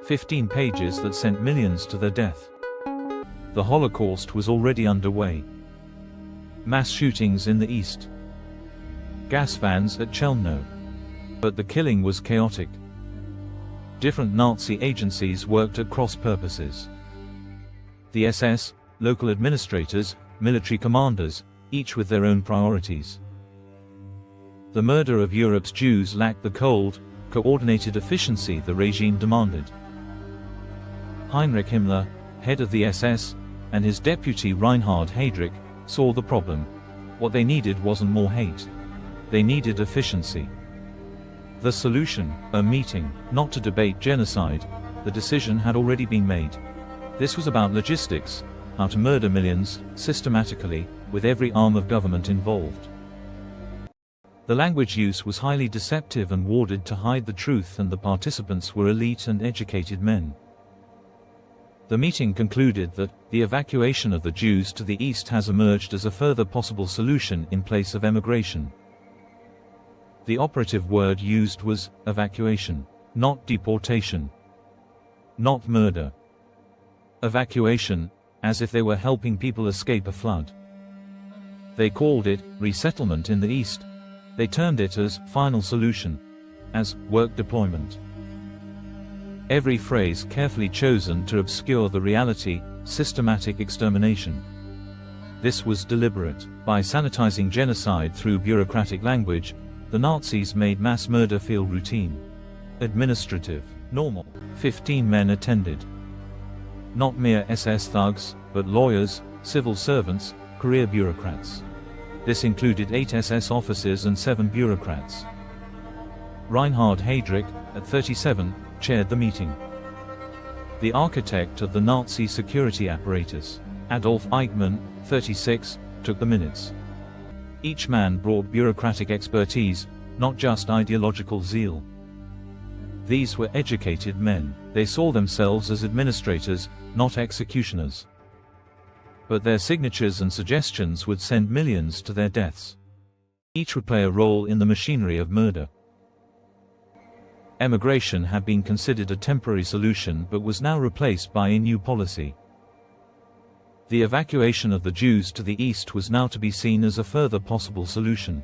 15 pages that sent millions to their death. The Holocaust was already underway. Mass shootings in the east. Gas vans at Chelmno. But the killing was chaotic. Different Nazi agencies worked at cross purposes. The SS, local administrators, military commanders, each with their own priorities. The murder of Europe's Jews lacked the cold, coordinated efficiency the regime demanded. Heinrich Himmler, head of the SS, and his deputy Reinhard Heydrich, saw the problem. What they needed wasn't more hate. They needed efficiency. The solution, a meeting, not to debate genocide. The decision had already been made. This was about logistics, how to murder millions, systematically, with every arm of government involved. The language use was highly deceptive and warded to hide the truth, and the participants were elite and educated men. The meeting concluded that the evacuation of the Jews to the east has emerged as a further possible solution in place of emigration. The operative word used was evacuation, not deportation, not murder. Evacuation, as if they were helping people escape a flood. They called it resettlement in the east. They termed it as final solution, as work deployment. Every phrase carefully chosen to obscure the reality, systematic extermination. This was deliberate. By sanitizing genocide through bureaucratic language, the Nazis made mass murder feel routine, administrative, normal. 15 men attended. Not mere SS thugs, but lawyers, civil servants, career bureaucrats. This included 8 SS officers and 7 bureaucrats. Reinhard Heydrich, at 37, chaired the meeting. The architect of the Nazi security apparatus, Adolf Eichmann, 36, took the minutes. Each man brought bureaucratic expertise, not just ideological zeal. These were educated men. They saw themselves as administrators, not executioners. But their signatures and suggestions would send millions to their deaths. Each would play a role in the machinery of murder. Emigration had been considered a temporary solution but was now replaced by a new policy. The evacuation of the Jews to the east was now to be seen as a further possible solution.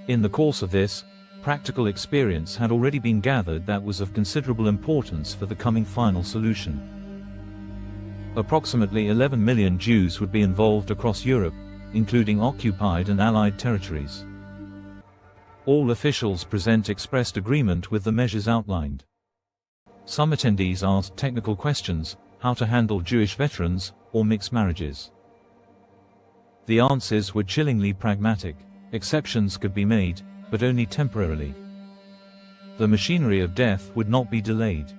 In the course of this, practical experience had already been gathered that was of considerable importance for the coming final solution. Approximately 11 million Jews would be involved across Europe, including occupied and allied territories. All officials present expressed agreement with the measures outlined. Some attendees asked technical questions, how to handle Jewish veterans, or mixed marriages. The answers were chillingly pragmatic. Exceptions could be made, but only temporarily. The machinery of death would not be delayed.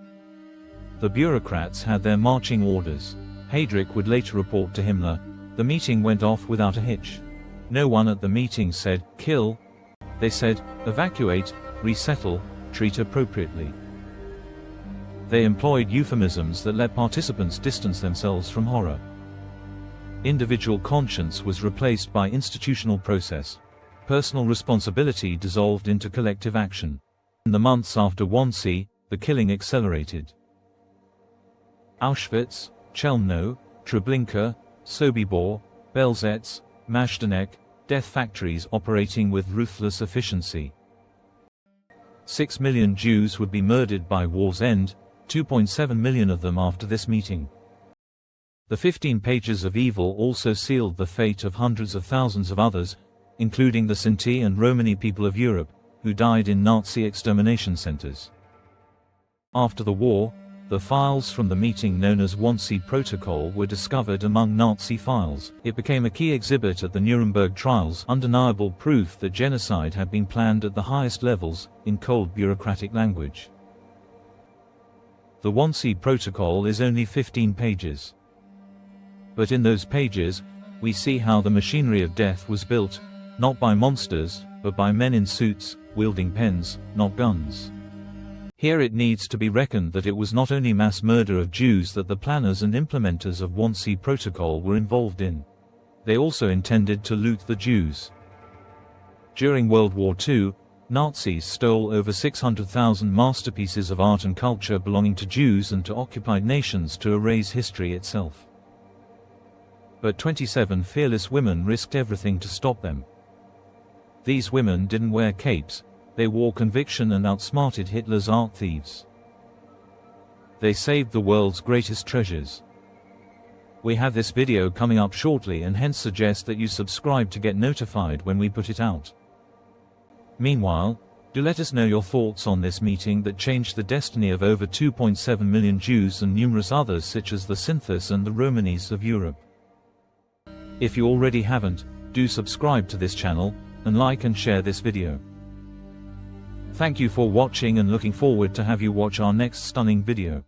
The bureaucrats had their marching orders. Heydrich would later report to Himmler, the meeting went off without a hitch. No one at the meeting said, kill. They said, evacuate, resettle, treat appropriately. They employed euphemisms that let participants distance themselves from horror. Individual conscience was replaced by institutional process. Personal responsibility dissolved into collective action. In the months after Wannsee, the killing accelerated. Auschwitz, Chelmno, Treblinka, Sobibor, Belzec, Majdanek, death factories operating with ruthless efficiency. 6 million Jews would be murdered by war's end, 2.7 million of them after this meeting. The 15 pages of evil also sealed the fate of hundreds of thousands of others, including the Sinti and Romani people of Europe, who died in Nazi extermination centers. After the war, the files from the meeting known as Wannsee Protocol were discovered among Nazi files. It became a key exhibit at the Nuremberg trials, undeniable proof that genocide had been planned at the highest levels, in cold bureaucratic language. The Wannsee Protocol is only 15 pages. But in those pages, we see how the machinery of death was built, not by monsters, but by men in suits, wielding pens, not guns. Here it needs to be reckoned that it was not only mass murder of Jews that the planners and implementers of Wannsee Protocol were involved in. They also intended to loot the Jews. During World War II, Nazis stole over 600,000 masterpieces of art and culture belonging to Jews and to occupied nations to erase history itself. But 27 fearless women risked everything to stop them. These women didn't wear capes, they wore conviction and outsmarted Hitler's art thieves. They saved the world's greatest treasures. We have this video coming up shortly and hence suggest that you subscribe to get notified when we put it out. Meanwhile, do let us know your thoughts on this meeting that changed the destiny of over 2.7 million Jews and numerous others such as the Sinthas and the Romanis of Europe. If you already haven't, do subscribe to this channel, and like and share this video. Thank you for watching and looking forward to have you watch our next stunning video.